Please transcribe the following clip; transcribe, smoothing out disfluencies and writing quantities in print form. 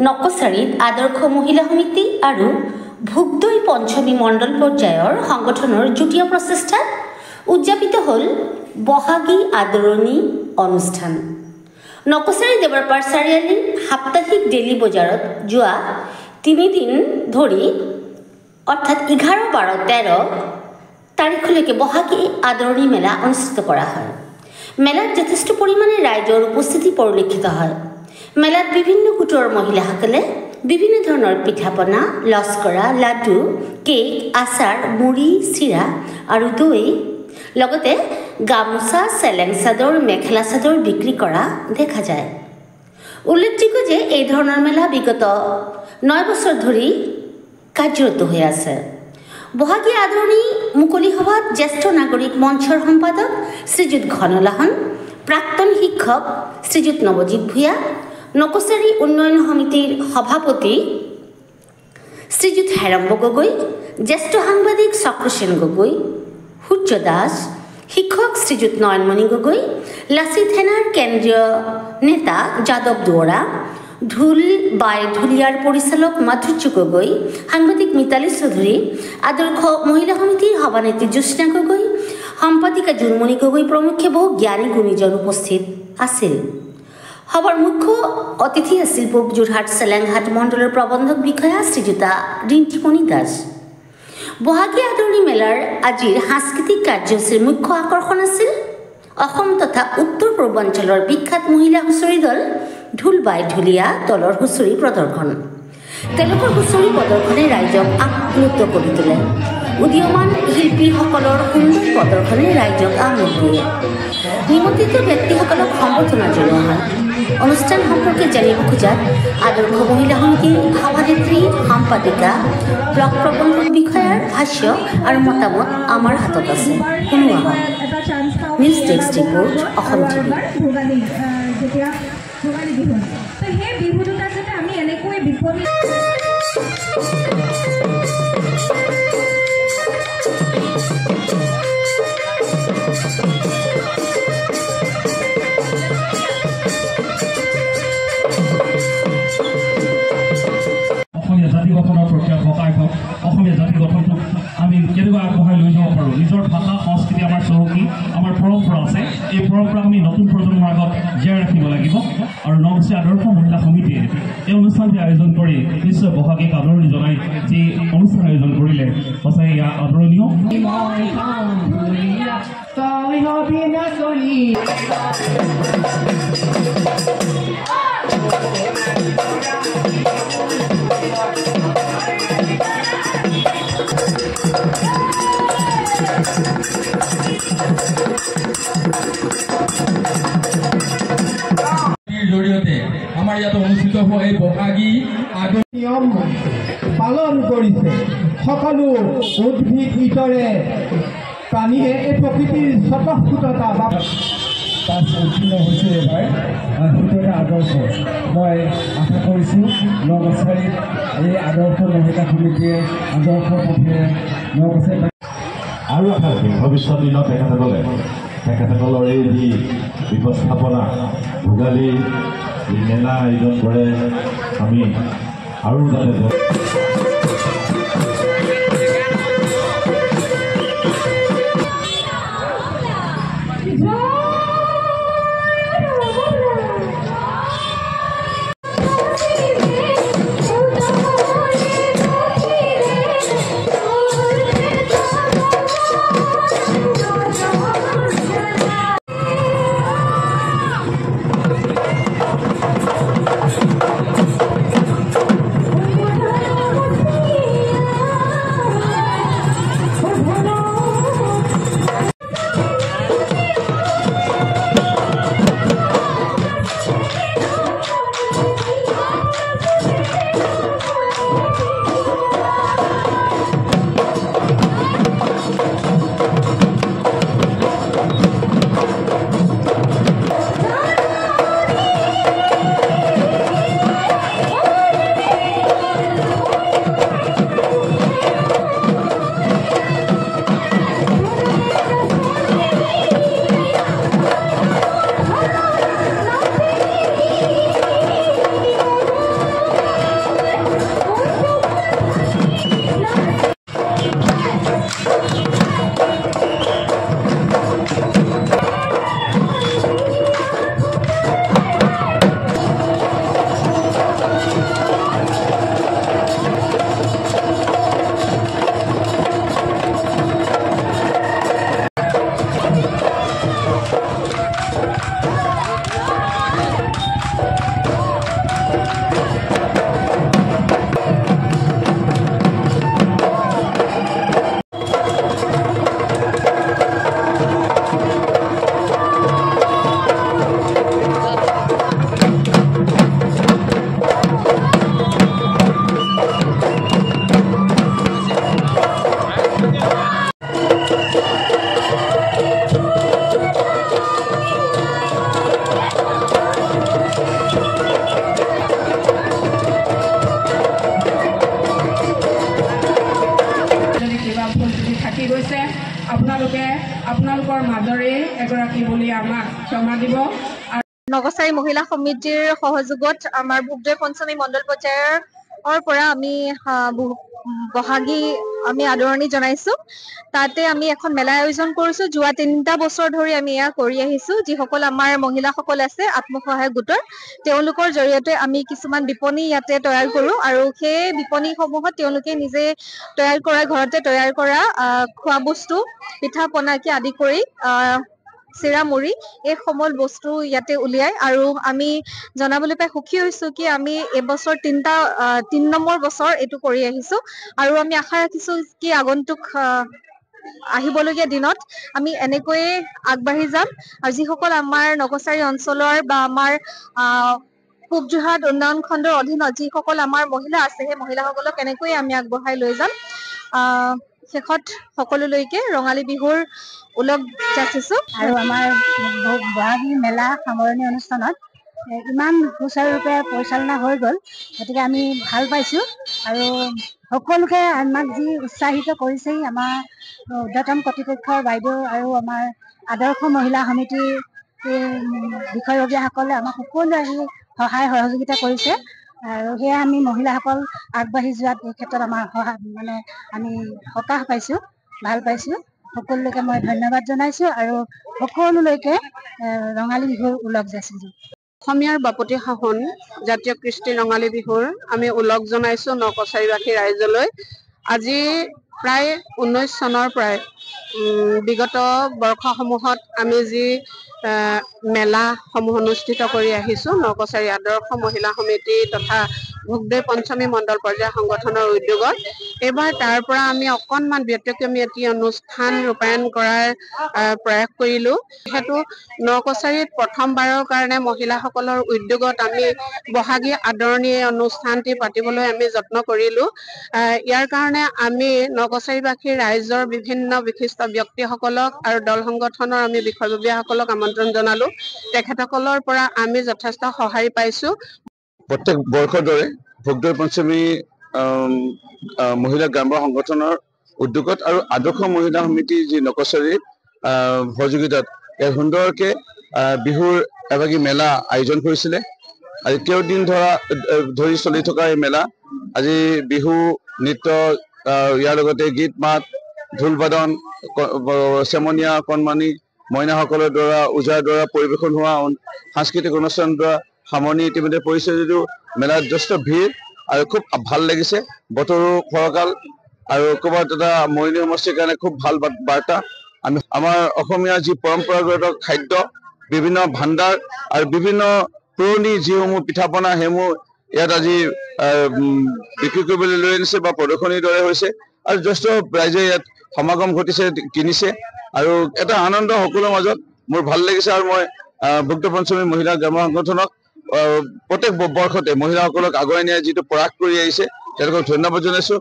নকচাৰীত আদৰ্শ মহিলা সমিতি আৰু ভোগদৈ পঞ্চমী মণ্ডল পৰ্যায়ৰ সংগঠনৰ যুটীয়া প্ৰচেষ্টাত উদযাপিত হ'ল বহাগী আদৰণি অনুষ্ঠান। নকচাৰী দেৱৰপাৰ চাৰিআলিৰ সাপ্তাহিক ডেইলী বজাৰত যোৱা 3 দিন ধৰি অৰ্থাৎ 11, 12, 13 তাৰিখলৈকে বহাগী আদৰণি মেলা অনুষ্ঠিত কৰা হয়। মেলাত যথেষ্ট পৰিমাণে ৰাইজৰ উপস্থিতি পৰিলক্ষিত হয়। মেলাত বিভিন্ন গোটৰ মহিলাসকলে বিভিন্ন ধৰণৰ পিঠা-পনা, লস্কৰা, লাডু, কেক, আচাৰ, মুড়ি, চিৰা আৰু দৈ লগতে গামোচা, চেলেং চাদৰ, মেখেলা চাদৰ বিক্ৰী কৰা দেখা যায়। উল্লেখযোগ্য যে এই ধৰণৰ মেলা বিগত 9 বছৰ ধৰি কাৰ্যৰত হৈ আছে। বহাগী আদৰণি মুকলি সভাত জ্যেষ্ঠ নাগৰিক মঞ্চৰ সম্পাদক শ্ৰীযুত ঘনলাহন, প্ৰাক্তন শিক্ষক শ্ৰীযুত নৱজিৎ ভূঞা, নকচাৰী উন্নয়ন সমিতিৰ সভাপতি শ্ৰীযুত হেৰম্ব গগৈ, জ্যেষ্ঠ সাংবাদিক চক্ৰসেন গগৈ, সূৰ্য দাস, শিক্ষক শ্ৰীযুত নয়নমণি গগৈ, লাচিত সেনাৰ কেন্দ্ৰীয় নেতা যাদৱ দুৱৰা, ঢোল বাই ঢুলীয়াৰ পৰিচালক মাধুৰ্য গগৈ, সাংবাদিক মিতালী চৌধুৰী, আদৰ্শ মহিলা সমিতিৰ সভানেত্ৰী জ্যোৎস্না গগৈ, সম্পাদিকা জুনমণি গগৈ প্ৰমুখ্যে বহু জ্ঞানী গুণীজন উপস্থিত আছিল। সভাৰ মুখ্য অতিথি আছিল পূব যোৰহাট চেলেংঘাট মণ্ডলৰ প্ৰবন্ধক বিষয়া শ্ৰীযুতা ৰিণ্টিমণি দাস। বহাগী আদৰণি মেলাৰ আজিৰ সাংস্কৃতিক কাৰ্যসূচীৰ মুখ্য আকৰ্ষণ আছিল অসম তথা উত্তৰ পূৰ্বাঞ্চলৰ বিখ্যাত মহিলা হুঁচৰি দল ঢোল বাই ঢুলীয়া দলৰ হুঁচৰি প্ৰদৰ্শন। তেওঁলোকৰ হুঁচৰি প্ৰদৰ্শনে ৰাইজক আপ্লুত কৰি তোলে। উদীয়মান শিল্পীসকলৰ সুন্দৰ প্ৰদৰ্শনে ৰাইজক আমোদ দিয়ে। নিমন্ত্ৰিত ব্যক্তিসকলক সম্বৰ্ধনা জনোৱা হয়। অনুষ্ঠান সম্পৰ্কে জানিব খোজাত আদৰ্শ মহিলা সমিতিৰ সভানেত্ৰী, সম্পাদিকা, ব্লক প্ৰবন্ধক বিষয়াৰ ভাষ্য আৰু মতামত আমাৰ হাতত আছে। শুনোৱা হয়। News desk report, Assam TV. জাতি গঠনৰ প্ৰক্ৰিয়া সহায় হওক। অসমীয়া জাতি গঠনটোক আমি কেনেকুৱা আগবঢ়াই লৈ যাব পাৰোঁ। নিজৰ ভাষা সংস্কৃতি আমাৰ চহকী, আমাৰ পৰম্পৰা আছে। এই পৰম্পৰাক আমি নতুন প্ৰজন্মৰ আগত জীয়াই ৰাখিব লাগিব। আৰু নকচাৰী আদৰ্শ মহিলা সমিতিয়ে এই অনুষ্ঠানটি আয়োজন কৰি নিশ্চয় বহাগীক আদৰণি জনাই যি অনুষ্ঠান আয়োজন কৰিলে সঁচাই ইয়াৰ আদৰণীয়। জৰিয়তে আমাৰ ইয়াত অনুষ্ঠিত হোৱা এই বহাগী নিয়ম পালন কৰিছে। সকলো উদ্ভিদ ইতৰে প্ৰাণীয়ে এই প্ৰকৃতিৰ স্বতঃস্ফূৰ্ততা বা তাত উত্তীৰ্ণ হৈছে। এবাৰ সেইটো এটা আদৰ্শ। মই আশা কৰিছোঁ নকচাৰীত এই আদৰ্শ মহিলা সমিতিয়ে আদৰ্শ পথেৰে নকচাৰী আৰু আশা কৰিম ভৱিষ্যত দিনত তেখেতসকলৰ এই যি ব্যৱস্থাপনা ভোগালী মেলা আয়োজন কৰে আমি আৰু যাতে তেওঁলোকৰ মাজৰে এগৰাকী বুলি আমাক ক্ষমা দিব। নগচাৰী মহিলা সমিতিৰ সহযোগত আমাৰ ভোগদৈ পঞ্চমী মণ্ডল পৰ্যায়ৰ পৰা আমি বহাগী আমি আদৰণি জনাইছো। তাতে আমি এখন মেলা আয়োজন কৰিছো। যোৱা 3টা বছৰ ধৰি আমি এয়া কৰি আহিছো। যিসকল আমাৰ মহিলাসকল আছে আত্মসহায়ক গোটৰ, তেওঁলোকৰ জৰিয়তে আমি কিছুমান বিপণী ইয়াতে তৈয়াৰ কৰো আৰু সেই বিপণীসমূহত তেওঁলোকে নিজে তৈয়াৰ কৰা, ঘৰতে তৈয়াৰ কৰা খোৱা বস্তু, পিঠা পনাকে আদি কৰি চিৰা মুড়ি এই সমল বস্তু ইয়াতে উলিয়াই। আৰু আমি জনাবলৈ পাই সুখী হৈছো কি আমি এবছৰ 3 নম্বৰ বছৰ এইটো কৰি আহিছো আৰু আমি আশা ৰাখিছো কি আগন্তুক আহিবলগীয়া দিনত আমি এনেকৈয়ে আগবাঢ়ি যাম। আৰু যিসকল আমাৰ নগচাৰী অঞ্চলৰ বা আমাৰ পূব যোৰহাট উন্নয়ন খণ্ডৰ অধীনত যিসকল আমাৰ মহিলা আছে, সেই মহিলাসকলক কেনেকৈ আমি আগবঢ়াই লৈ যাম। শেষত সকলোলৈকে ৰঙালী বিহুৰ ওলগ যাচিছো। আৰু আমাৰ বহাগী মেলা সামৰণি অনুষ্ঠানত ইমান সুচাৰুৰূপে পৰিচালনা হৈ গ'ল, গতিকে আমি ভাল পাইছোঁ। আৰু সকলোকে আমাক যি উৎসাহিত কৰিছেই আমাৰ ঊৰ্ধ্বতম কৰ্তৃপক্ষৰ বাইদেউ আৰু আমাৰ আদৰ্শ মহিলা সমিতিৰ বিষয়ববীয়াসকলে আমাক সকলোৱে আহি সহায় সহযোগিতা কৰিছে। আৰু সেয়া আমি মহিলাসকল আগবাঢ়ি যোৱাত এই ক্ষেত্ৰত আমাৰ আমি সকাহ পাইছোঁ, ভাল পাইছোঁ। সকলোলৈকে মই ধন্যবাদ জনাইছোঁ আৰু সকলোলৈকে ৰঙালী বিহুৰ ওলগ যাচিছোঁ। অসমীয়াৰ বাপতি সাহোন জাতীয় কৃষ্টি ৰঙালী বিহুৰ আমি ওলগ জনাইছোঁ নকছাৰীবাসী ৰাইজলৈ। আজি প্ৰায় 19 চনৰ পৰাই বিগত বৰ্ষসমূহত আমি যি মেলাসমূহ অনুষ্ঠিত কৰি আহিছোঁ নকছাৰী আদৰ্শ মহিলা সমিতি তথা ভোগদৈ পঞ্চমী মণ্ডল পৰ্যায় সংগঠনৰ উদ্যোগত, এইবাৰ তাৰ পৰা আমি অকণমান ব্যতিক্ৰমী এটি অনুষ্ঠান ৰূপায়ণ কৰাৰ প্ৰয়াস কৰিলোঁ। যিহেতু নকছাৰীত প্ৰথমবাৰৰ কাৰণে মহিলাসকলৰ উদ্যোগত আমি বহাগী আদৰণি অনুষ্ঠানটি পাতিবলৈ আমি যত্ন কৰিলোঁ। ইয়াৰ কাৰণে আমি নকছাৰীবাসীৰ ৰাইজৰ বিভিন্ন বিশিষ্ট ব্যক্তিসকলক আৰু দল সংগঠনৰ আমি বিষয়ববীয়াসকলক আমন্ত্ৰণ জনালোঁ। তেখেতসকলৰ পৰা আমি যথেষ্ট সঁহাৰি পাইছোঁ। প্ৰত্যেক বৰ্ষৰ দৰে ভোগদৈ পঞ্চমী মহিলা গ্ৰাম্য সংগঠনৰ উদ্যোগত আৰু আদৰ্শ মহিলা সমিতি যি নকছাৰীৰ সহযোগিতাত এক সুন্দৰকে বিহুৰ এভাগী মেলা আয়োজন কৰিছিলে। আজি কেইদিন ধৰি চলি থকা এই মেলা আজি বিহু নৃত্য, ইয়াৰ লগতে গীত মাত, ঢোল বাদন, চেমনীয়া কণমানি মইনাসকলৰ দ্বাৰা ওজাৰ দ্বাৰা পৰিৱেশন হোৱা সাংস্কৃতিক অনুষ্ঠানৰ দ্বাৰা সামৰণি ইতিমধ্যে পৰিছে যদিও মেলাত যথেষ্ট ভিৰ আৰু খুব ভাল লাগিছে। বতৰো ফৰকাল আৰু ক'ৰবাত এটা মৰিনী সমষ্টিৰ কাৰণে খুব ভাল বাৰ্তা। আমাৰ অসমীয়া যি পৰম্পৰাগত খাদ্য, বিভিন্ন ভাণ্ডাৰ আৰু বিভিন্ন পুৰণি যিসমূহ পিঠা পনা সেইসমূহ ইয়াত আজি বিক্ৰী কৰিবলৈ লৈ আনিছে বা প্ৰদৰ্শনীৰ দৰে হৈছে আৰু যথেষ্ট ৰাইজে ইয়াত সমাগম ঘটিছে, কিনিছে আৰু এটা আনন্দ সকলোৰে মাজত মোৰ ভাল লাগিছে। আৰু মই ভোগদৈ পঞ্চমী মহিলা গ্ৰাম্য সংগঠনক প্ৰত্যেক বৰ্ষতে মহিলাসকলক আগুৱাই নিয়াৰ যিটো প্ৰয়াস কৰি আহিছে তেওঁলোকক ধন্যবাদ জনাইছোঁ।